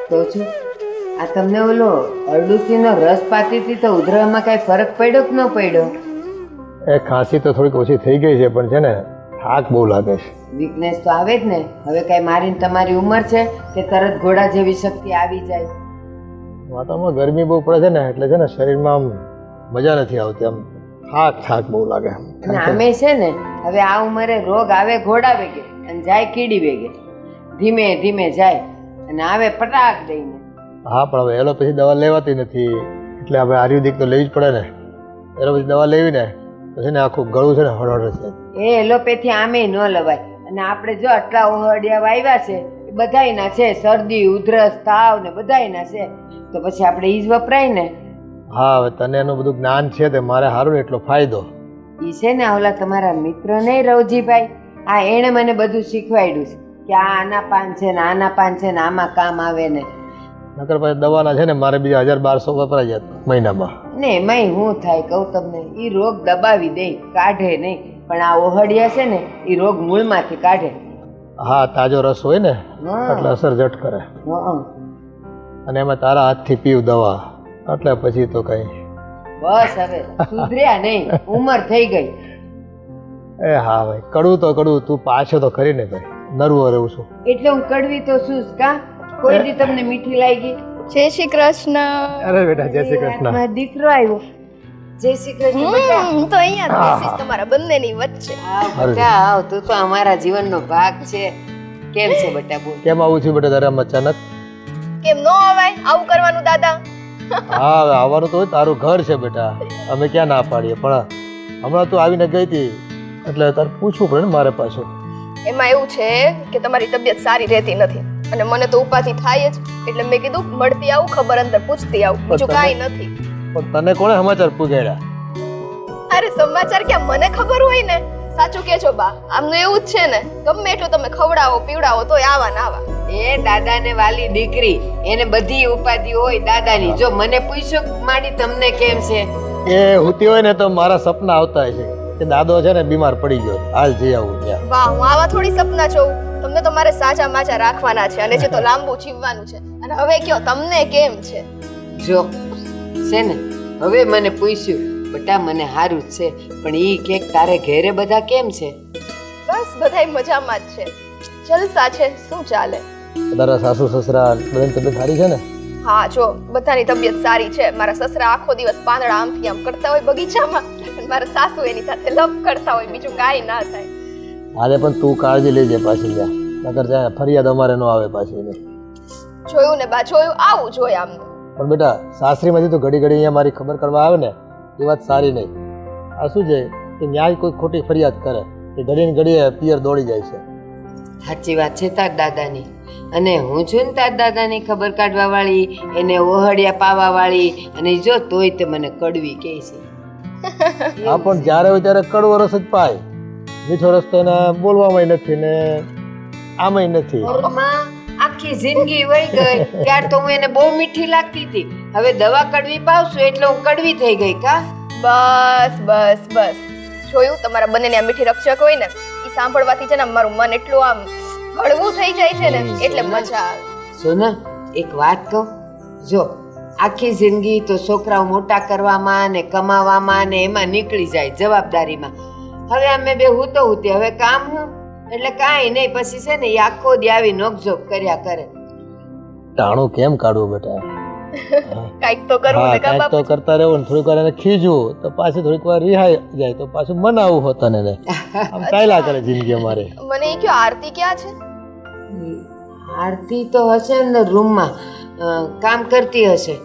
તો છું આ તમને ઓલો અરડુસીનો રસ પાતી હતી તો ઉધરવામાં કાંઈ ફરક પડ્યો કે ન પડ્યો? એ ખાંસી તો થોડીક ઓછી થઈ ગઈ છે, પણ છે ને થાક બહુ લાગે છે. વીકનેસ તો આવે જ ને. હવે કાંઈ મારીને તમારી ઉંમર છે કે તરત ઘોડા જેવી શક્તિ આવી જાય? વાતાવરણમાં ગરમી બહુ પડે છે ને, એટલે છે ને શરીરમાં આમ મજા નથી આવતી, આમ થાક બહુ લાગે. અને આમે છે ને હવે આ ઉંમરે રોગ આવે ઘોડા વેગે અને જાય કીડી વેગે. ધીમે ધીમે જાય અને આવે પટાક દઈને. હા, પણ હવે એલોપેથી દવા લેવાતી નથી, એટલે હવે આયુર્વેદિક તો લેવી જ પડે ને. એલોપેથી દવા લેવી ને તો છે ને આખું ગળું છે ને હળહળ છે. એ એલોપેથી આમે ન લવાય. અને આપણે જો આટલા ઓહડિયા વાવ્યા છે એ બધાયના છે, શરદી ઉધરસ તાવ ને બધાયના છે, તો પછી આપણે ઈ જ વપરાય ને. હા, હવે તને એનું બધું જ્ઞાન છે તે મારે સારું ને એટલો ફાયદો. ઈ છે ને ઓલા તમારા મિત્ર નહીં રવજીભાઈ, આ એણે મને બધું શીખવાડ્યું છે કે આ આના પાન છે ને આના પાન છે ને આમાં કામ આવે ને. નકર પછી દવાના છે ને મારે બીજા 1200 વપરાઈ જાય મહિનામાં. ને એમાંય શું થાય કહું તમને, ઈ રોગ દબાવી દે, કાઢે નહીં. પણ આ ઓહડિયા છે ને ઈ રોગ મૂળમાંથી કાઢે. હા, તાજો રસ હોય ને હા. એટલે અસર ઝટ કરે. હં. અને એમાં તારા હાથથી પીવું દવા, એટલે પછી તો કઈ. બસ હવે સુધર્યા નહીં, ઉંમર થઈ ગઈ. એ હા ભાઈ, કડવું તો કડવું, તું પાછો તો ખરી ને ભાઈ, નરવો રહું છું. એટલે હું કડવી તો શું જ કા? કોઈ દી તમને મીઠી લાગી? જય શ્રી કૃષ્ણ. અરે બેટા, જય શ્રી કૃષ્ણ. મારો દીકરો આવ્યો. જય શ્રી કૃષ્ણ બેટા. હું તો અહીંયા જ બેસીશ તમારા બંનેની વચ્ચે. આવ બેટા આવ, તું તો અમારા જીવનનો ભાગ છે. કેમ છે બેટા બોલ? કેમ આવું છું બેટા તારે આમ અચાનક? કેમ નો અવાય આવું કરવાનું દાદા? હા, હવે આવવાનું તો હોય, તારું ઘર છે બેટા, અમે ક્યાં ના પાડીએ, પણ હમણાં તું આવીને ગઈ હતી એટલે તારે પૂછવું પડે ને મારે પાછું. એમાં એવું છે કે તમારી તબિયત સારી રહેતી નથી અને મને તો ઉપાધિ થાય જ, એટલે મેં કીધું મળતી આવું, ખબર અંતર પૂછતી આવું, બીજું કાંઈ નથી. પણ તને કોણે સમાચાર પૂછ્યા? અરે સમાચાર ક્યાં મને ખબર હોય ને? સાચું કેજો બા, આમનું એવું જ છે ને, ગમે એટલું તમે ખવડાવો પીવડાવો તોય આવા ને આવા. એ દાદાને વાલી દીકરી, એને બધી ઉપાધિ હોય દાદાની. જો મને પૂછ્યો માડી તમને કેમ છે? એ હોતી હોય ને તો મારા સપના આવતા હોય છે કે દાદો છે ને બીમાર પડી ગયો, હાલ જઈ આવું ત્યાં. વાહ, હું આવા થોડી સપના જોઉં. તમને તો મારે સાચા માચા રાખવાના છે અને જે તો લાંબુ જીવવાનું છે. અને હવે કયો તમને કેમ છે? જો છે ને હવે મને પૂછ્યું બટા મને સારું જ છે, પણ ઈ કે તારે ઘેરે બધા કેમ છે? બસ બધાય મજામાં જ છે, જલસા છે. શું ચાલે? તારા સાસુ સસરા બધાની તબિયત સારી છે ને? હા, જો બધાની તબિયત સારી છે. મારા સસરા આખો દિવસ પાંદડા આમથી આમ કરતા હોય બગીચામાં, અને મારા સાસુ એની સાથે લપ કરતા હોય, બીજું કાંઈ ના થાય. હાલે પણ તું કાળજી લેજે પાછી ત્યાં, નકર ત્યાં ફરિયાદ અમારે ન આવે પાછી એની. જોયું ને બા, જોયું, આવું જોઈએ આમ. પણ બેટા, સાસરીમાંથી તો ઘડી અહીંયા મારી ખબર કરવા આવે ને એ વાત સારી નહીં. આ શું છે કે ન્યાય કોઈ ખોટી ફરિયાદ કરે કે ઘડીને ઘડીએ પિયર દોડી જાય છે. સાચી વાત છે તાર દાદાની. અને હું છું ને તાર દાદાની ખબર કાઢવા વાળી, એને ઓહડિયા પાવા વાળી, અને જો તોય તે મને કડવી કહે છે. હા, પણ જ્યારે હોય ત્યારે કડવો રસ જ પાય, મીઠો રસ તો એને બોલવામાં નથી ને આમાંય નથી. માં આખી જિંદગી વહી ગઈ ત્યાર તો હું એને બહુ મીઠી લાગતી હતી, હવે દવા કડવી પાવશું એટલે હું કડવી થઈ ગઈ કા? બસ બસ બસ, જોયું તમારા બંનેને આ મીઠી રક્ષક હોય ને, એ સાંભળવાથી છે ને મારું મન એટલું આમ હળવું થઈ જાય છે ને, એટલે મજા આવે. સોના એક વાત કહું, જો આખી જિંદગી તો છોકરાઓ મોટા કરવામાં ને કમાવામાં ને એમાં નીકળી જાય જવાબદારીમાં. હવે અમે બે હું તો હુતી, હવે કામ હું એટલે કાંઈ નહીં, પછી છે ને એ આખો દી આવી નોકઝોક કર્યા કરે. ટાણું કેમ કાઢવું બેટા? કાંઈક તો કરવું હા, ને કા કાંઈક તો બાપુ. કરતા રહેવું ને, થોડીક વાર એને ખીજવું તો પાછી થોડીક વાર રિહાઈ જાય તો પાછું મનાવું હોતા ને આમ ચાલ્યા કરે જિંદગી અમારે. મને એ કયો આરતી ક્યાં છે? આરતી તો હશે ને રૂમમાં, કામ કરતી હશે.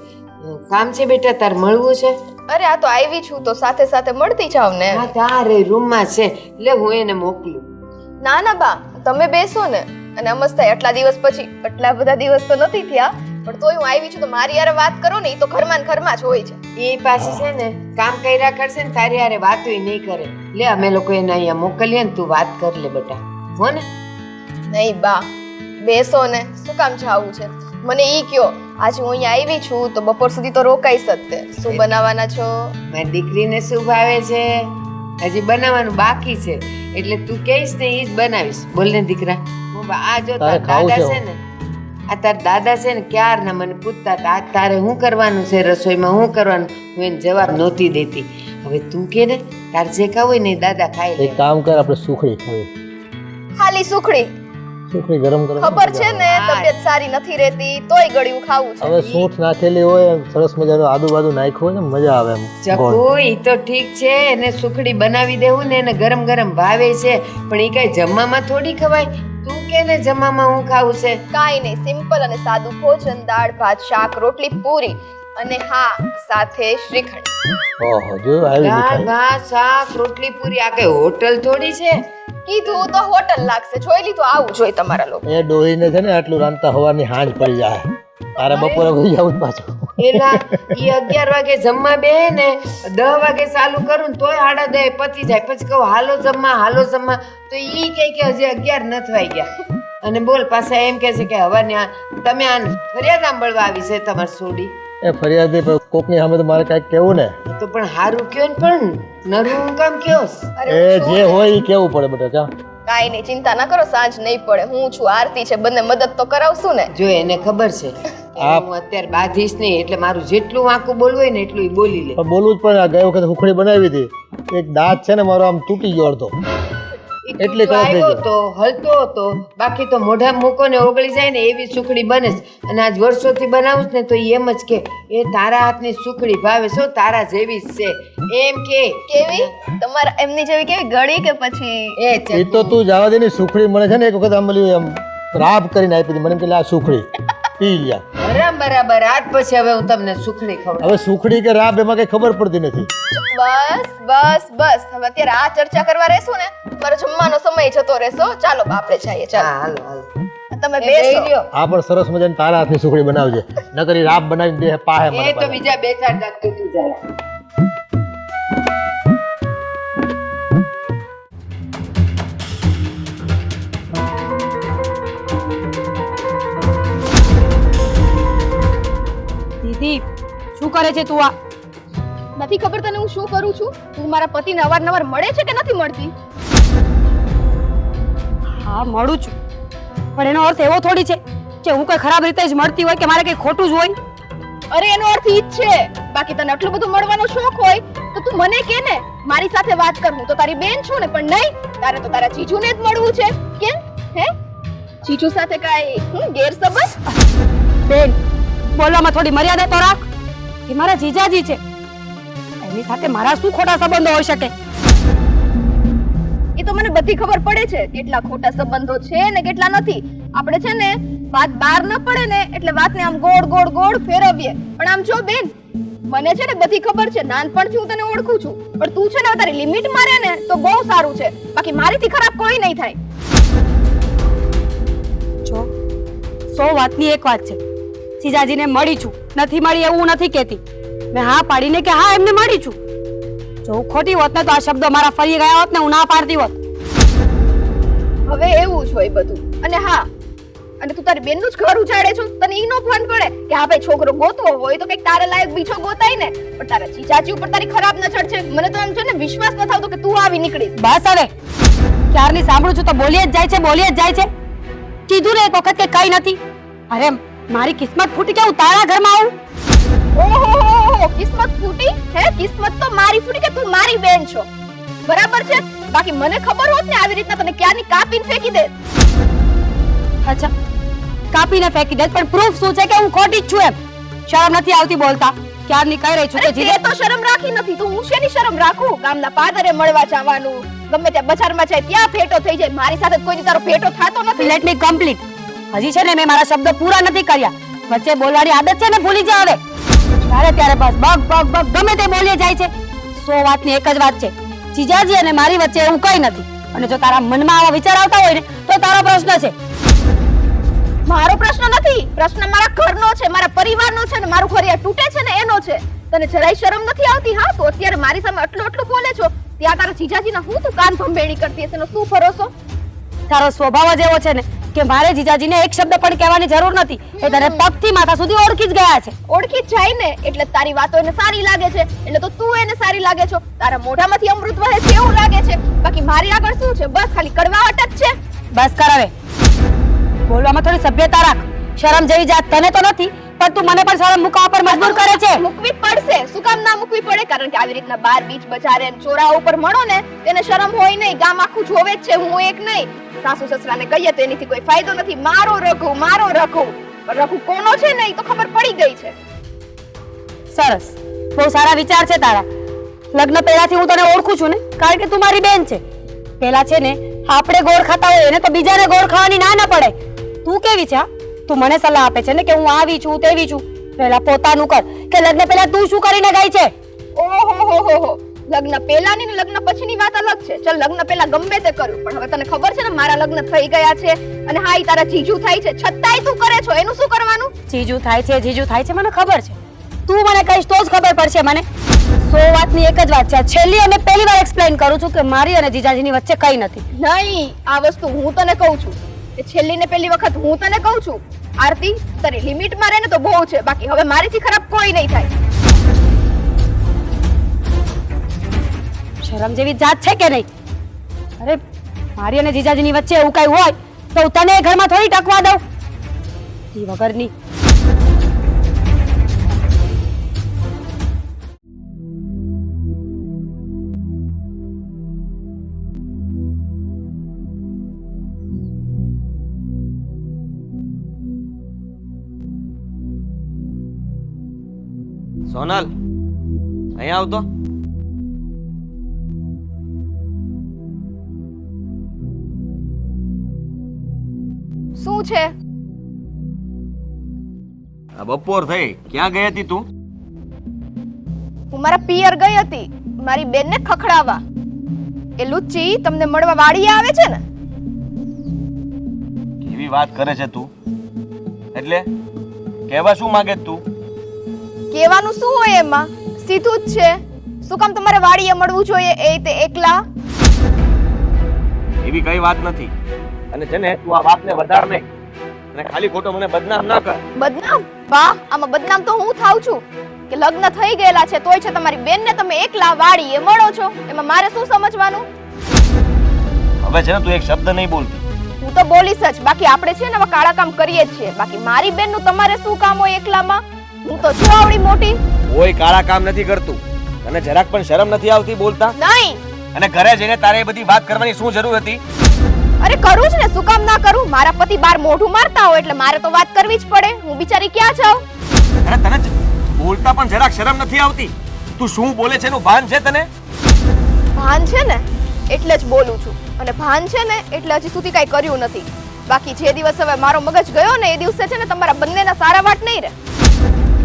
કામ છે બેટા, તાર મળવું છે? અરે આ તો આવી છું તો સાથે સાથે મળતી જાવ ને. હા તારે રૂમમાં છે, લે હું એને મોકલું. ના ના બા, તમે બેસો ને. અને અમસ્તા આટલા દિવસ પછી, આટલા બધા દિવસ તો નથી થયા, પણ તોય હું આવી છું તો મારી યાર વાત કરો ને, એ તો ઘરમાં ને ઘરમાં જ હોય છે. એ પાછી છે ને કામ કર્યા કરશે ને તારી હારે વાતોય નહીં કરે. લે અમે લોકો એને અહીંયા મોકલીએ ને, તું વાત કર લે બેટા, હો ને? નહીં બા, બેસો ને, શું કામ જાવું છે? મને ઈ કયો, આજે હું અહીંયા આવી છું તો બપોર સુધી તો રોકાઈશ જ તે. શું બનાવવાના છો? મારી દીકરીને શું ભાવે છે હજી બનાવવાનું બાકી છે, એટલે તું કહીશ ને એ જ બનાવીશ. બોલ ને દીકરા. આ જો તારા દાદા છે ને, આ તાર દાદા છે ને ક્યારના મને પૂછતા હતા આજ તારે શું કરવાનું છે રસોઈમાં, શું કરવાનું, હું એને જવાબ નહોતી દેતી. હવે તું કે ને તાર જે ખાવું હોય ને એ દાદા ખાઈ લે. એક કામ કર, આપણે સુખડી ખાવી. ખાલી સુખડી? સુખડી ગરમ ગરમ ખબર છે ને તબિયત સારી નથી રહેતી તોય ગળ્યું ખાવું છે. હવે સૂંઠ નાખેલી હોય, સરસ મજાનું આદુ બાદુ નાખ્યું હોય ને મજા આવે એમ. ચકુ ઈ તો ઠીક છે, એને સુખડી બનાવી દેવું ને એને ગરમ ગરમ ભાવે છે, પણ ઈ કઈ જમવામાં થોડી ખવાય. તું કે ને જમવામાં હું ખાવું છે? કાંઈ નહીં, સિમ્પલ અને સાદું ભોજન, દાળ ભાત શાક રોટલી પૂરી અને હા સાથે શ્રીખંડ. ઓહો, જો આવી દાળ મીઠાઈ. ભાત શાક રોટલી પૂરી, આ કઈ હોટલ થોડી છે? કીધું તો હોટલ લાગશે, જોઈ લીધું આવું જોઈએ તમારા લોકો. એ ડોહીને છે ને આટલું રાંધતા હવાની હાંજ પડી જાય. તારે બપોરે ગઈ આવું પાછું. એલા ઈ 11 વાગે જમવા બેહે ને 10 વાગે ચાલુ કરું ને તોય 10:30 પતી જાય. પછી કહું હાલો જમવા, તો ઈ કહે કે હજી 11 નથી વાગ્યા. અને બોલ પાછા એમ કહે છે કે હવે તમે આ ફરિયાદ સાંભળવા આવી છે તમારી સોડી. એ ફરિયાદી કોકની સામે તો મારે કાંઈક કેવું ને. તો પણ હારું કયો ને, પણ નરું કામ કયો? એ જે હોય એ કેવું પડે બેટા. કા કાંઈ નહીં, ચિંતા ના કરો, સાંજ નહીં પડે. હું છું, આરતી છે, બંને મદદ તો કરાવશું ને. જો એને ખબર છે કે હું અત્યારે બાંધીશ નહીં, એટલે મારું જેટલું વાંકું બોલવું હોય ને એટલું ઈ બોલી લે. પણ બોલવું જ પડે. આ ગઈ વખત સુખડી બનાવી હતી, એક દાંત છે ને મારો આમ તૂટી ગયો હતો. એટલે તું આવ્યો તો હલતો હતો, બાકી તો મોઢા મૂકો ને ઓગળી જાય ને એવી સુખડી બને છે. અને આજ વર્ષોથી બનાવું ને તો ઈ એમ જ કે એ તારા હાથની સુખડી ભાવે છે, તારા જેવી જ છે એમ કે. કેવી? તમારા એમની જેવી કેવી, ગળી કે પછી? એ તો તું જવા દે ને. સુખડી મને છે ને એક વખત આમ રાબ કરીને આપી હતી. મને એમ કે આ સુખડી પી લ્યા. બરાબર. આજ પછી હવે હું તમને સુખડી ખવડાવું. હવે સુખડી કે રાબ એમાં કઈ ખબર પડતી નથી. બસ હવે અત્યારે આ ચર્ચા કરવા રહેશું ને મારો જમવાનો સમય જતો રહેશો. ચાલો આપણે જઈએ. ચાલો હાલો તમે બેસો. આ પણ સરસ મજાની તારા હાથની સુખડી બનાવજે, નકર ઈ રાબ બનાવી દે પાહે મને. એ તો બીજા 2-4 દાંત તૂટી જાય. દીદી શું કરે છે તું? આ નથી ખબર તને હું શું કરું છું? તું મારા પતિને અવારનવાર મળે છે કે નથી મળતી? હા મળું છું, પણ એનો અર્થ એવો થોડી છે કે હું કઈ ખરાબ રીતે જ મળતી હોય કે મારે કઈ ખોટું જ હોય. અરે એનો અર્થ ઈ જ છે. બાકી તને આટલું બધું મળવાનો શોખ હોય તો તું મને કે ને, મારી સાથે વાત કર. હું તો તારી બેન છું ને. પણ નહીં, તારે તો તારા જીજુને જ મળવું છે. કેમ? હે જીજુ સાથે કાઈ ગેરસમજ? બેન, બોલવામાં થોડી મર્યાદા તો રાખ. એ મારા જીજાજી છે, એની સાથે મારા શું ખોટા સંબંધો હોઈ શકે? એ તો મને બધી ખબર પડે છે, કેટલા ખોટા સંબંધો છે ને કેટલા નથી. આપણે છે ને વાત બહાર ન પડે ને એટલે વાતને આમ ગોળ ફેરવીએ. પણ આમ જો બેન, મને છે ને બધી ખબર છે, નાનપણથી હું તને ઓળખું છું. પણ તું છે ને તારી લિમિટ મારે ને તો બહુ સારું છે. બાકી મારીથી ખરાબ કોઈ નહીં થાય. જો 100 વાતની એક વાત છે, જીજાજીને મળી છું, નથી મળી એવું નથી કહેતી. મેં હા પાડીને કે હા એમને મળી છું. જો હું ખોટી હોત ને તો આ શબ્દો મારા ફરી ગયા હોત ને હું ના પાડતી હોત. હવે એવું જ હોય બધું. અને હા, અને તું તારી બેનનું જ ઘર ઉજાડે છો, તને ઈ નો ફોન પડે કે હા ભાઈ છોકરો ગોતવો હોય તો કઈક તારે લાયક બીજો ગોતાય ને. પણ તારા જીજાજી ઉપર તારી ખરાબ નજર છે. મને તો એમ છે ને વિશ્વાસ ન થતો કે તું આવી નીકળીશ. બસ હવે ક્યારની સાંભળું છું તો બોલી જ જાય છે. કીધું ને એક વખત કે કઈ નથી. અરે મારી કિસ્મત ફૂટી કે હું તારા ઘરમાં આવું? ઓહો, કિસ્મત ફૂટી? હે કિસ્મત તો મારી ફૂટી કે તું મારી બેન છો. બરાબર છે. બાકી મને ખબર હોત ને આવી રીતના તને ક્યારની કાપીને ફેંકી દે. અચ્છા, કાપીને ફેંકી દે, પણ પ્રૂફ શું છે કે હું ખોટી જ છું એમ? શરમ નથી આવતી બોલતા? ક્યારની કહી રહી છું કે જીજે તો શરમ રાખી નથી તો હું શેની શરમ રાખું? ગામના પાદરે મળવા જવાનું, ગમે ત્યાં બજારમાં જાય ત્યાં ભેટો થઈ જાય. મારી સાથે કોઈ તારો ભેટો થાતો નથી. Let me complete. હજી છે ને મેં મારા શબ્દો પૂરા નથી કર્યા. વચ્ચે બોલવાની આદત છે ને ભૂલી જા હવે. ત્યારે ત્યારે બસ બગ ગમે તે બોલી જાય છે. 100 વાતની એક જ વાત છે, જીજાજી અને મારી વચ્ચે એવું કઈ નથી. અને જો તારા મનમાં આવા વિચાર આવતા હોય ને તો તારો પ્રશ્ન છે. મારો પ્રશ્ન નથી. પ્રશ્ન મારા ઘરનો છે, મારા પરિવારનો છે. ને મારું ઘર અહીંયા તૂટે છે ને એનો છે. તને જરાય શરમ નથી આવતી? હા, તો અત્યારે મારી સામે આટલું બોલે છો, ત્યાં તારા જીજાજીના હું તું કાન ભંભેણી કરતી હશે એનો શું ભરોસો? તારો સ્વભાવ જ એવો છે ને કે મારે જીજાજીને એક શબ્દ પણ કહેવાની જરૂર નથી. એ તને પગથી માથા સુધી ઓળખી જ ગયા છે. ઓળખી જ જાય ને એટલે તારી વાતો એને સારી લાગે છે, એટલે તો તું એને સારી લાગે છો. તારા મોઢામાંથી અમૃત વહે છે એવું લાગે છે. બાકી મારી આગળ શું છે? બસ ખાલી કડવાહટ જ છે. બસ કર હવે. બોલવામાં થોડી સભ્યતા રાખ. શરમ જેવી જાત તને તો નથી, પણ તું મને પણ શરમ મુકાવા પર મજબૂર કરે છે. મૂકવી પડશે. શું કામ ના મૂકવી પડે? કારણ કે આવી રીતના બાર બીચ બજારે ને ચોરાઓ ઉપર મળો ને તેને શરમ હોય નહીં. ગામ આખું જોવે જ છે, હું એક નહીં. સાસુ સસરાને કહીએ તો એનીથી કોઈ ફાયદો નથી. મારો રઘુ, મારો રઘુ. પણ રઘુ કોનો છે ને એ તો ખબર પડી ગઈ છે. સરસ, બહુ સારા વિચાર છે તારા. લગ્ન પહેલાથી હું તને ઓળખું છું ને, કારણ કે તું મારી બેન છે. પહેલા છે ને આપણે ગોળ ખાતા હોય ને તો બીજાને ગોળ ખાવાની ના ન પડે. તું કેવી છે? તું મને સલાહ આપે છે ને કે હું આવી છું તેવી છું. પહેલા પોતાનું કર કે લગ્ન પહેલા તું શું કરીને ગઈ છે. ઓહો, લગ્ન પહેલાની ને લગ્ન પછીની વાત અલગ છે. ચલ, લગ્ન પહેલા ગમે તે કર્યું, પણ હવે તને ખબર છે ને મારા લગ્ન થઈ ગયા છે અને હા ઈ તારા જીજુ થાય છે, છતાંય તું કરે છો. એનું શું કરવાનું? જીજુ થાય છે મને ખબર છે. તું મને કહીશ તો જ ખબર પડશે મને. 100 વાતની એક જ વાત છે. આ છેલ્લી અને પહેલી વાર એક્સપ્લેન કરું છું કે મારી અને જીજાજીની વચ્ચે કઈ નથી. નહીં, આ વસ્તુ હું તને કહું છું. એ છેલ્લી ને પહેલી વખત હું તને કહું છું. આરતી, તારી લિમિટમાં રહે ને તો બહુ છે. બાકી હવે મારીથી ખરાબ કોઈ નહીં થાય. શરમ જેવી જાત છે કે નહીં? અરે મારી અને જીજાજીની વચ્ચે એવું કઈ હોય તો હું તને એ ઘરમાં થોડી ટકવા દઉં. ઈ વગરની. સોનલ, અહીંયા આવતો. શું છે? આ બપોર થઈ, ક્યાં ગઈ હતી તું? હું મારા પિયર ગઈ હતી મારી બેનને ખખડાવવા. એ લુચ્ચી તમને મળવા વાડીએ આવે છે ને. કેવી વાત કરે છે તું? એટલે કહેવા શું માંગે છે તું? કહેવાનું શું હોય એમાં? સીધું જ છે. શું કામ તમારે વાડીએ મળવું જોઈએ એ તે એકલા? એવી કઈ વાત નથી. અને છે ને તું આ વાતને વધાર નહીં અને ખાલી ખોટો મને બદનામ ના કર. બદનામ? વાહ, આમાં બદનામ તો હું થાઉં છું કે લગ્ન થઈ ગયેલા છે તોય છે તમારી બેનને તમે એકલા વાડીએ મળો છો. એમાં મારે શું સમજવાનું? હવે છે ને તું એક શબ્દ નહીં બોલતી. હું તો બોલીશ જ. બાકી આપણે છે ને હવે કાળા કામ કરીએ જ છીએ. બાકી મારી બેનનું તમારે શું કામ હોય એકલામાં? હું તો છું આવડી મોટી. કોઈ કાળા કામ નથી કરતું. અને જરાક પણ શરમ નથી આવતી બોલતા? નહીં. અને ઘરે જઈને તારે એ બધી વાત કરવાની શું જરૂર હતી? અરે કરું જ ને, શું કામ ના કરું? મારા પતિ બાર મોઢું મારતા હોય એટલે મારે તો વાત કરવી જ પડે. હું બિચારી ક્યાં જાઉં? અરે તને બોલતા પણ જરાક શરમ નથી આવતી? તું શું બોલે છે એનું ભાન છે તને? ભાન છે ને એટલે જ બોલું છું. અને ભાન છે ને એટલે હજી સુધી કઈ કર્યું નથી. બાકી જે દિવસ હવે મારો મગજ ગયો ને એ દિવસે છે ને તમારા બંનેના સારા વાટ નહીં રહે.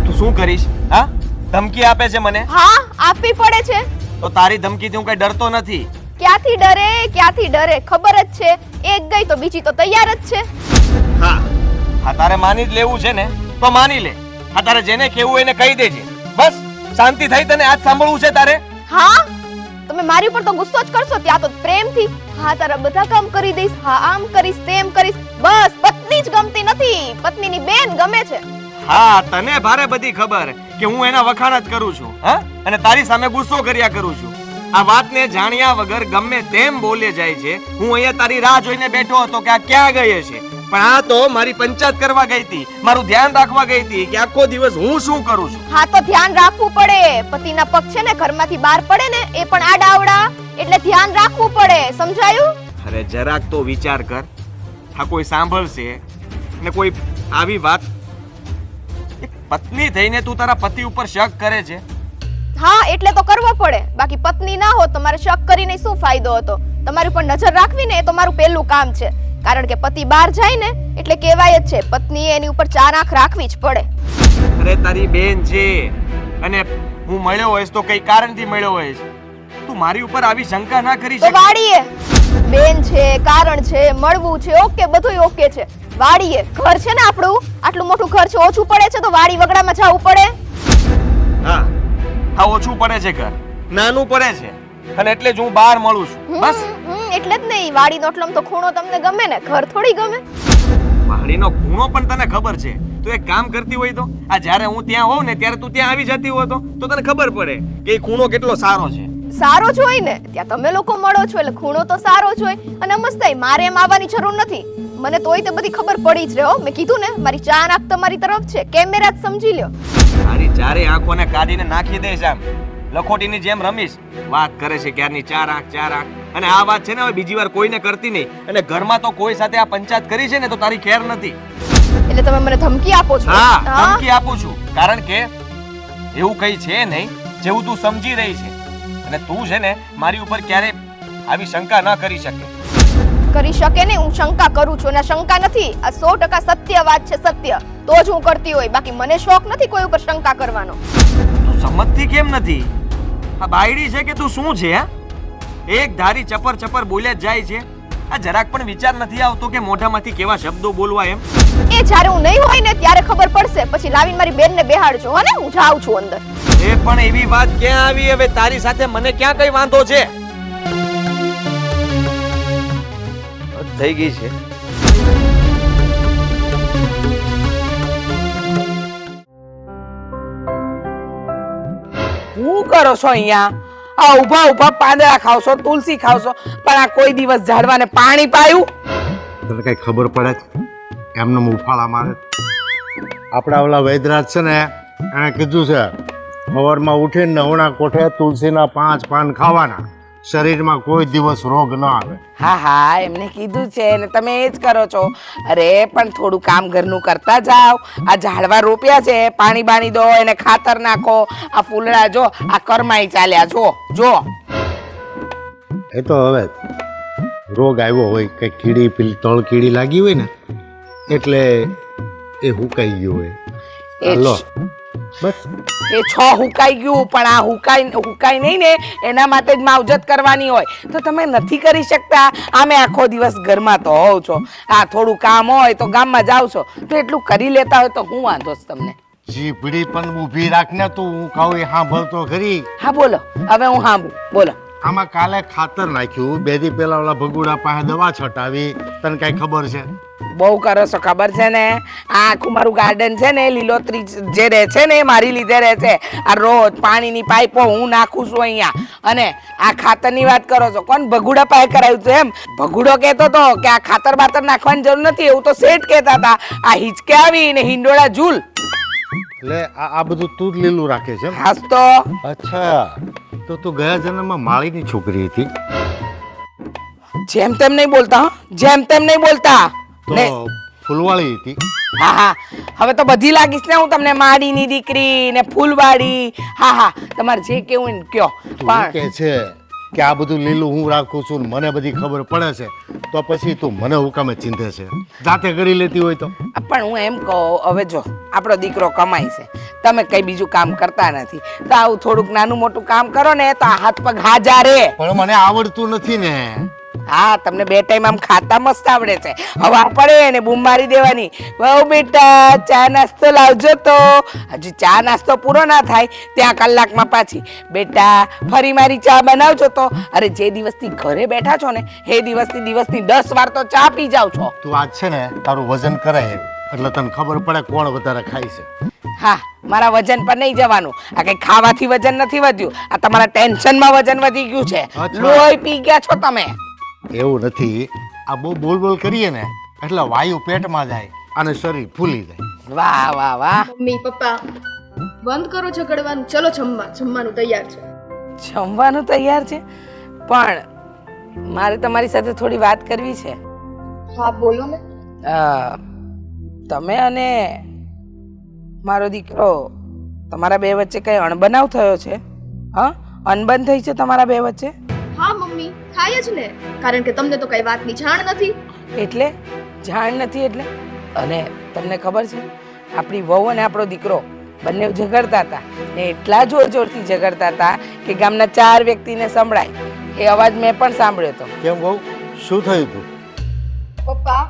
તું શું કરીશ? હા, ધમકી આપે છે મને? હા, આપવી પડે છે. તો તારી ધમકીથી હું કઈ ડરતો નથી. ક્યાંથી ડરે? ક્યાંથી ડરે? ખબર જ છે એક ગઈ તો બીજી તો તૈયાર જ છે. હા હા, તારે માની જ લેવું છે ને તો માની લે. હા, તારે જેને કહેવું એને કહી દેજે. બસ શાંતિ થઈ. તને આજ સાંભળવું છે તારે? હા, તમે મારી ઉપર તો ગુસ્સો જ કરશો. ત્યાં તો પ્રેમથી હા તારા બધા કામ કરી દઈશ, હા આમ કરીશ તેમ કરીશ. બસ પત્ની જ ગમતી નથી, પત્નીની બેન ગમે છે. હા, તને ભારે બધી ખબર કે હું એના વખાણ જ કરું છું. હા, અને તારી સામે ગુસ્સો કર્યા કરું છું. આ વાતને જાણ્યા વગર ગમે તેમ બોલે જાય છે. હું અહીંયા તારી રાહ જોઈને બેઠો હતો કે આ ક્યાં ગઈ છે, પણ આ તો મારી પંચાયત કરવા ગઈ હતી, મારું ધ્યાન રાખવા ગઈ હતી કે આખો દિવસ હું શું કરું છું. હા તો ધ્યાન રાખવું પડે. પતિના પગ છે ને ઘરમાંથી બહાર પડે ને એ પણ આડાવડા, એટલે ધ્યાન રાખવું પડે. સમજાયું? અરે જરાક તો વિચાર કર. હા, કોઈ સાંભળશે ને કોઈ આવી વાત? એક પત્ની થઈને તું તારા પતિ ઉપર શક કરે છે? હા, એટલે તો કરવો પડે. બાકી પત્ની ના હોત તો મારે શક કરીને શું ફાયદો હતો? તમારી ઉપર નજર રાખવી ને એ તો મારું પહેલું કામ છે. કારણ કે પતિ બહાર જાય ને એટલે કહેવાય જ છે પત્નીએ એની ઉપર ચાર આંખ રાખવી જ પડે. અરે તારી બેન છે અને હું મળ્યો હોઈશ તો કઈ કારણથી મળ્યો હોઈશ. તું મારી ઉપર આવી શંકા ના કરી તો શકે. વાડીએ બેન છે, કારણ છે, મળવું છે, ઓકે, બધુંય ઓકે છે. વાડીએ ઘર છે ને આપણું, આટલું મોટું ઘર છે, ઓછું પડે છે તો વાડી વગડામાં જવું પડે? હા હા, ઓછું પડે છે ઘર, નાનું પડે છે અને એટલે જ હું બહાર મળું છું. બસ એટલે જ નહીં. વાડીનો એટલો તો ખૂણો તમને ગમે ને, ઘર થોડી ગમે. વાડીનો ખૂણો પણ તને ખબર છે? તું એક કામ કરતી હોય તો આ જ્યારે હું ત્યાં હોઉં ને ત્યારે તું ત્યાં આવી જતી હોય તો તને ખબર પડે કે એ ખૂણો કેટલો સારો છે. સારો જ હોય ને, ત્યાં તમે લોકો મળો છો એટલે ખૂણો તો સારો જ હોય. અને મસ્તાઈ મારે એમ આવવાની જરૂર નથી. મને તોય તે બધી ખબર પડી જ રહે હો. મેં કીધું ને મારી ચાર આંખ તમારી તરફ છે, કેમેરા જ સમજી લ્યો. તારી ચારે આંખોને કાઢીને નાખી દઈશ આમ લખોટીની જેમ રમીશ. વાત કરે છે ક્યારની ચાર આંખ. અને આ વાત છે ને હવે બીજી વાર કોઈને કરતી નહીં. અને ઘરમાં તો કોઈ સાથે આ પંચાયત કરી છે ને તો તારી ખેર નથી. એટલે તમે મને ધમકી આપો છો? હા, હા? ધમકી આપું છું. કારણ કે એવું કઈ છે નહીં જેવું તું સમજી રહી છે. અને તું છે ને મારી ઉપર ક્યારે આવી શંકા ન કરી શકે. કરી શકે ને, હું શંકા કરું છું. અને આ શંકા નથી, આ 100% સત્ય વાત છે. સત્ય તો જ હું કરતી હોય, બાકી મને શોખ નથી કોઈ ઉપર શંકા કરવાનો. તું સમજતી કેમ નથી? આ બાયડી છે કે તું શું છે? હા, એક ધારી ચપર બોલ્યા જ જાય છે. આ જરાક પણ વિચાર નથી આવતો કે મોઢામાંથી કેવા શબ્દો બોલવા એમ. એ જ્યારે હું નહીં હોય ને ત્યારે ખબર પડશે. પછી લાવીને મારી બેનને બેહાડજો. હો ને, હું જાઉં છું અંદર. એ પણ એવી વાત ક્યાં આવી? હવે તારી સાથે મને ક્યાં કઈ વાંધો છે? થઈ ગઈ છે. શું કરો છો અહીંયા? આ ઊભા ઊભા પાંદડા ખાવશો, તુલસી ખાવશો, પણ આ કોઈ દિવસ ઝાડવાને પાણી પાયું? તને કઈ ખબર પડે એમને ઉફાળા મારે? આપણા ઓલા વૈદરાજ છે ને એને કીધું છે સવારમાં ઉઠીને નવણા કોઠે તુલસીના 5 પાન ખાવાના, શરીરમાં કોઈ દિવસ રોગ ન આવે. હા, એમને કીધું છે ને તમે એ જ કરો છો. અરે પણ થોડું કામ ઘરનું કરતા જાઓ. આ ઝાડવા રોપ્યા છે, પાણી બાણી દો, એને ખાતર નાખો. આ ફૂલડા જો આ કરમાઈ ચાલ્યા, જો એ તો હવે રોગ આવ્યો હોય, કઈ કીડી પેલી તળ કીડી લાગી હોય ને એટલે એ હુકાઈ ગયું હોય. એ હાલો જ. બસ એ હુકાઈ ગયું, પણ આ હુકાઈ નહીં ને એના માટે જ માવજત કરવાની હોય. તો તમે નથી કરી શકતા. આમે આખો દિવસ ઘરમાં તો હોવ છો, આ થોડું કામ હોય તો ગામમાં જાવ છો, તો એટલું કરી લેતા હોય તો હું વાંધો છે તમને? જીભડી પણ ઊભી રાખને તું, હું કહું એ સાંભળતો ખરી. હા બોલો, હવે હું સાંભળું, બોલો. આમાં કાલે ખાતર નાખ્યું, 2 દી પહેલા ઓલા ભગુડા પાસે દવા છટાવી, તને કઈ ખબર છે? બહુ કરો છો, ખબર છે ને. આ આખું મારું ગાર્ડન છે ને લીલોતરી જે રહે છે ને એ મારી લીધે રહે છે. આ રોજ પાણીની પાઇપો હું નાખું છું અહીંયા. અને આ ખાતરની વાત કરો છો, કોણ ભગુડા પાસે કરાવ્યું હતું એમ? ભગુડો કહેતો હતો કે આ ખાતર બાતર નાખવાની જરૂર નથી, એવું તો શેઠ કહેતા હતા. આ હિંચકે આવી ને હિંડોળા ઝૂલ. એટલે આ બધું તું જ લીલું રાખે છે? હાસ તો. અચ્છા, તો તું ગયા જન્મમાં માળીની છોકરી હતી? જેમ તેમ નહીં બોલતા, જેમ તેમ નહીં બોલતા. તો ફૂલવાળી હતી? હા, હવે તો બધી લાગીશ ને હું તમને. માડીની દીકરી ને ફૂલવાડી. હા, તમારે જે કેવું ને કયો. તું કે છે કે આ બધું લીલું હું રાખું છું ને મને બધી ખબર પડે છે, તો પછી તું મને હુકામે ચિંતે છે? જાતે કરી લેતી હોય તો? પણ હું એમ કહું, હવે જો આપણો દીકરો કમાય છે, તમે કઈ બીજું કામ કરતા નથી, તો આવું થોડુંક નાનું મોટું કામ કરો ને તો આ હાથ પગ હાજા રે. પણ મને આવડતું નથી ને. હા, તમને 2 ટાઈમ આમ ખાતા મસ્ત આવડે છે. હવા પડે ને બૂમ મારી દેવાની, વહુ બેટા ચા નાસ્તો લાવજો. તો હજી ચા નાસ્તો પૂરો ના થાય ત્યાં કલાકમાં પાછી, બેટા ફરી મારી ચા બનાવજો. તો અરે જે દિવસથી ઘરે બેઠા છો ને એ દિવસની 10 વાર તો ચા પી જાવ છો. તું આજ છે ને તારું વજન કરે એટલે તને ખબર પડે કોણ વધારે ખાય છે. હા, મારા વજન પર નહીં જવાનું. આ કઈ ખાવાથી વજન નથી વધ્યું, આ તમારા ટેન્શનમાં વજન વધી ગયું છે. અચ્છા. લોહી પી ગયા છો તમે. એવું નથી, આ બહુ બોલ કરીએ ને એટલે વાયુ પેટમાં જાય અને શરીર ફૂલી જાય. વાહ. મમ્મી પપ્પા બંધ કરો ઝઘડવાનું, ચલો જમવાનું તૈયાર છે. જમવાનું તૈયાર છે, પણ મારે તમારી સાથે થોડી વાત કરવી છે. હા બોલો ને. તમે અને મારો દીકરો, તમારા 2 વચ્ચે કઈ અણબનાવ થયો છે? હા, અનબન થઈ છે તમારા 2 વચ્ચે? હા મમ્મી, થાય જ ને, કારણ કે તમને તો કઈ વાતની જાણ નથી. એટલે જાણ નથી એટલે? અને તમને ખબર છે આપણી વહુ અને આપણો દીકરો બંને ઝઘડતા હતા ને એટલા જોરથી ઝઘડતા હતા કે ગામના 4 વ્યક્તિને સંભળાય. એ અવાજ મેં પણ સાંભળ્યો હતો. કેમ બહુ શું થયું હતું? પપ્પા,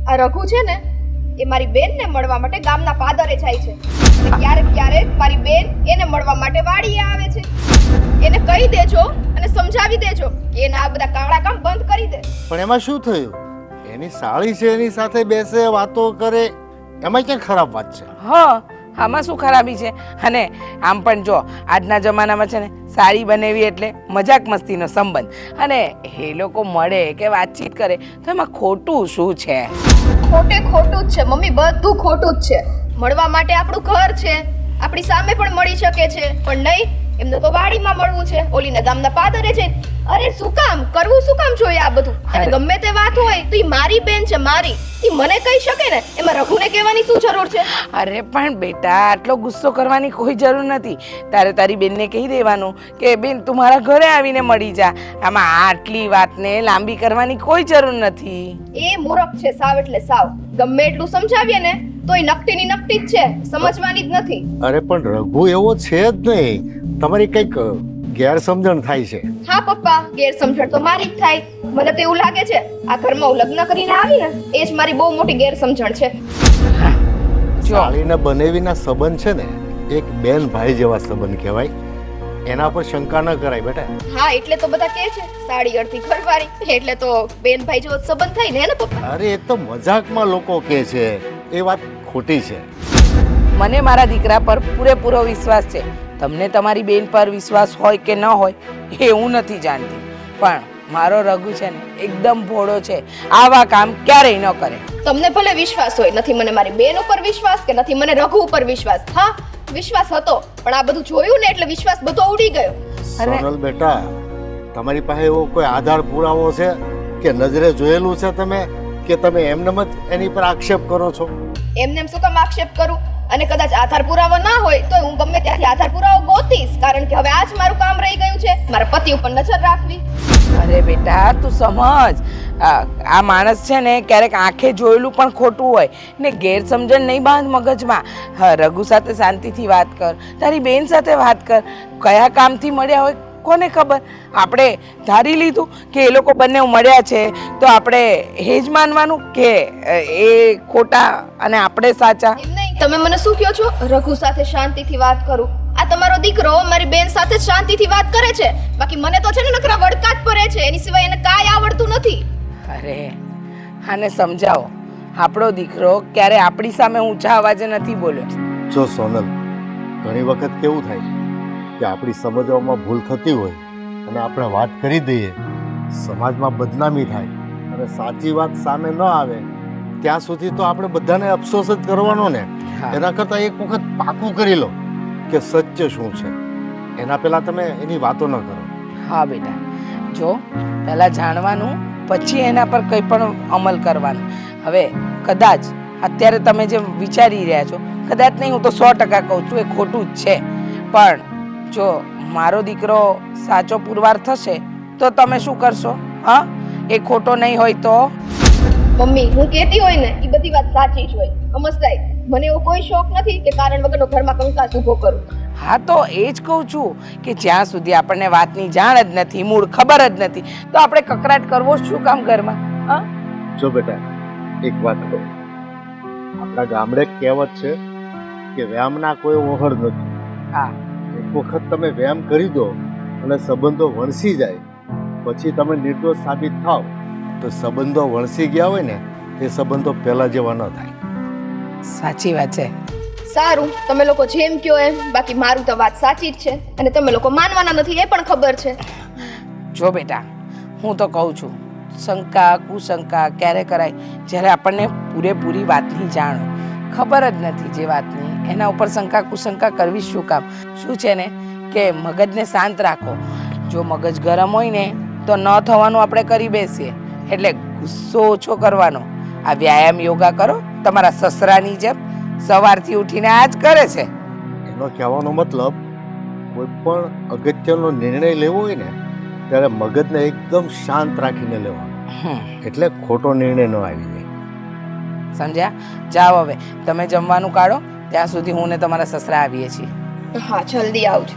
આ રઘુ છે ને એ મારી બેનને મળવા માટે ગામના પાદરે જાય છે. અને ક્યારેક મારી બેન એને મળવા માટે વાડીએ આવે છે. એને કહી દેજો અને સમજાવી દેજો કે એના આ બધા કાળા કામ બંધ કરી દે. પણ એમાં શું થયું? એની સાળી છે, એની સાથે બેસે વાતો કરે, એમાં ક્યાં ખરાબ વાત છે? હા, આમાં શું ખરાબી છે? અને આમ પણ જો આજના જમાનામાં છે ને સાડી બનેવી એટલે મજાક મસ્તીનો સંબંધ, અને એ લોકો મળે કે વાતચીત કરે તો એમાં ખોટું શું છે? ખોટે ખોટું જ છે મમ્મી, બધું ખોટું જ છે. મળવા માટે આપણું ઘર છે, આપણી સામે પણ મળી શકે છે, પણ નહીં, એમને તો વાડીમાં મળવું છે, ઓલીને ગામના પાદરે છે. અરે શું કામ કરવું, શું કામ જોઈએ આ બધું? અને ગમે તે વાત હોય તો ઈ મારી બેન છે, મારી, ઈ મને કહી શકે ને, એમાં રઘુને કહેવાની શું જરૂર છે? અરે પણ બેટા, આટલો ગુસ્સો કરવાની કોઈ જરૂર નથી. તારે તારી બેનને કહી દેવાનું કે બેન તું મારા ઘરે આવીને મળી જા. આમાં આટલી વાતને લાંબી કરવાની કોઈ જરૂર નથી. એ મૂરખ છે સાવ એટલે સાવ. ગમે એટલું સમજાવીએ ને તો એ નકટીની નકટી જ છે, સમજવાની જ નથી. અરે પણ રઘુ એવો છે જ નહીં, તમારી કંઈક ગેરસમજણ થાય છે. હા પપ્પા, ગેરસમજણ તો મારી જ થાય. મને તો એવું લાગે છે આ ઘરમાં હું લગ્ન કરીને આવી ને એ જ મારી બહુ મોટી ગેરસમજણ છે. જો સાળીને બનેવીના સંબંધ છે ને એક બેન ભાઈ જેવા સંબંધ કહેવાય, એના પર શંકા ન કરાય બેટા. હા એટલે તો બધા કહે છે સાડી અડધી ઘરવાળી, એટલે તો બેન ભાઈ જેવો સંબંધ થાય ને પપ્પા? અરે એ તો મજાકમાં લોકો કહે છે, એ વાત ખોટી છે. મને મારા દીકરા પર પૂરેપૂરો વિશ્વાસ છે. તમને તમારી બેન પર વિશ્વાસ હોય કે ન હોય એ હું નથી જાણતી, પણ મારો રઘુ છે ને એકદમ ભોળો છે, આવા કામ ક્યારેય ન કરે. તમને ભલે વિશ્વાસ હોય, નથી મને મારી બેન ઉપર વિશ્વાસ કે નથી મને રઘુ ઉપર વિશ્વાસ. હા વિશ્વાસ હતો, પણ આ બધું જોયું ને એટલે વિશ્વાસ બધો ઉડી ગયો. સોનલ બેટા, તમારી પાસે એવો કોઈ આધાર પુરાવો છે કે નજરે જોયેલું છે તમે, કે તમે એમનેમ જ એની પર આક્ષેપ કરો છો? એમને શું કામ આક્ષેપ કરું? અને કદાચ આધાર પુરાવો ના હોય તો હું ગમે ત્યાંથી આધાર પુરાવો ગોતીશ, કારણ કે હવે આ જ મારું કામ રહી ગયું છે, મારા પતિ ઉપર નજર રાખવી. અરે બેટા તું સમજ, આ માણસ છે ને ક્યારેક આંખે જોયેલું પણ ખોટું હોય ને ગેરસમજણ નહીં બાંધ મગજમાં. હા, રઘુ સાથે શાંતિથી વાત કર, તારી બેન સાથે વાત કર, કયા કામથી મળ્યા હોય કોને ખબર. આપણે ધારી લીધું કે એ લોકો બંને મળ્યા છે તો આપણે એ જ માનવાનું કે એ ખોટા અને આપણે સાચા? એમ નહીં, તમે મને શું કહો છો રઘુ સાથે શાંતિથી વાત કરું? આ તમારો દીકરો મારી બેન સાથે શાંતિથી વાત કરે છે, બાકી મને તો છે ને નકરા વડકા જ પડે છે, એની સિવાય એને કાંઈ આવડતું નથી. અરે આને સમજાવો, આપણો દીકરો ક્યારે આપણી સામે ઊંચા અવાજે નથી બોલ્યો. જો સોનલ, ઘણી વખત કેવું થાય કે આપણી સમજવામાં ભૂલ થતી હોય અને આપણે વાત કરી દઈએ, સમાજમાં બદનામી થાય અને સાચી વાત સામે ન આવે ત્યાં સુધી તો આપણે બધાને અફસોસ જ કરવાનો ને. એના કરતાં એક વખત પાકું કરી લો કે સત્ય શું છે, એના પહેલા તમે એની વાતો ન કરો. હા બેટા, જો પહેલા જાણવાનું, પછી એના પર કંઈ પણ અમલ કરવાનો. હવે કદાચ અત્યારે તમે જે વિચારી રહ્યા છો, કદાચ નહીં, હું તો 100% કહું છું એ ખોટું જ છે, પણ જો મારો દીકરો સાચો પુરવાર થશે તો તમે શું કરશો? હા, એ ખોટો નહીં હોય તો? મમ્મી હું કહેતી હોય ને એ બધી વાત સાચી જ હોય, સમજતાય. મને એવો કોઈ શોખ નથી કે કારણ વગરનો ઘરમાં કંકાસ ઊભો કરું. હા તો એ જ કહું છું કે જ્યાં સુધી આપણને વાતની જાણ જ નથી, મૂળ ખબર જ નથી, તો આપણે કકરાટ કરવો શું કામ ઘરમાં? હા જો બેટા, એક વાત કહું, આપણા ગામડે કહેવત છે કે વ્યામના કોઈ ઓહળ નથી. હા, એક વખત તમે વ્યાયામ કરી દો અને સંબંધો વણસી જાય, પછી તમે નિર્દોષ સાબિત થાવ તો સંબંધો વણસી ગયા હોય ને એ સંબંધો પહેલા જેવા ન થાય. સાચી વાત છે. સારું, તમે લોકો જેમ કહો એમ, બાકી મારું તો વાત સાચી જ છે અને તમે લોકો માનવાના નથી એ પણ ખબર છે. જો બેટા, હું તો કહું છું, શંકા કુશંકા ક્યારે કરાય જ્યારે આપણને પૂરેપૂરી વાતની જાણ હોય. ખબર જ નથી જે વાતની, એના ઉપર શંકા કુશંકા કરવી શું કામ? શું છે ને કે મગજને શાંત રાખો. જો મગજ ગરમ હોય ને તો ન થવાનું આપણે કરી બેસીએ, એટલે ગુસ્સો ઓછો કરવાનો. આ વ્યાયામ યોગા કરો, તમારા સસરાની જેમ સવારથી ઉઠીને આ જ કરે છે. એનો કહેવાનો મતલબ કોઈ પણ અગત્યનો નિર્ણય લેવો હોય ને ત્યારે મગજને એકદમ શાંત રાખીને લેવાનો, એટલે ખોટો નિર્ણય ન આવી જાય. સમજ્યા? જાઓ હવે તમે જમવાનું કાઢો, ત્યાં સુધી હું ને તમારા સસરા આવીએ છીએ. હા જલ્દી આવજો.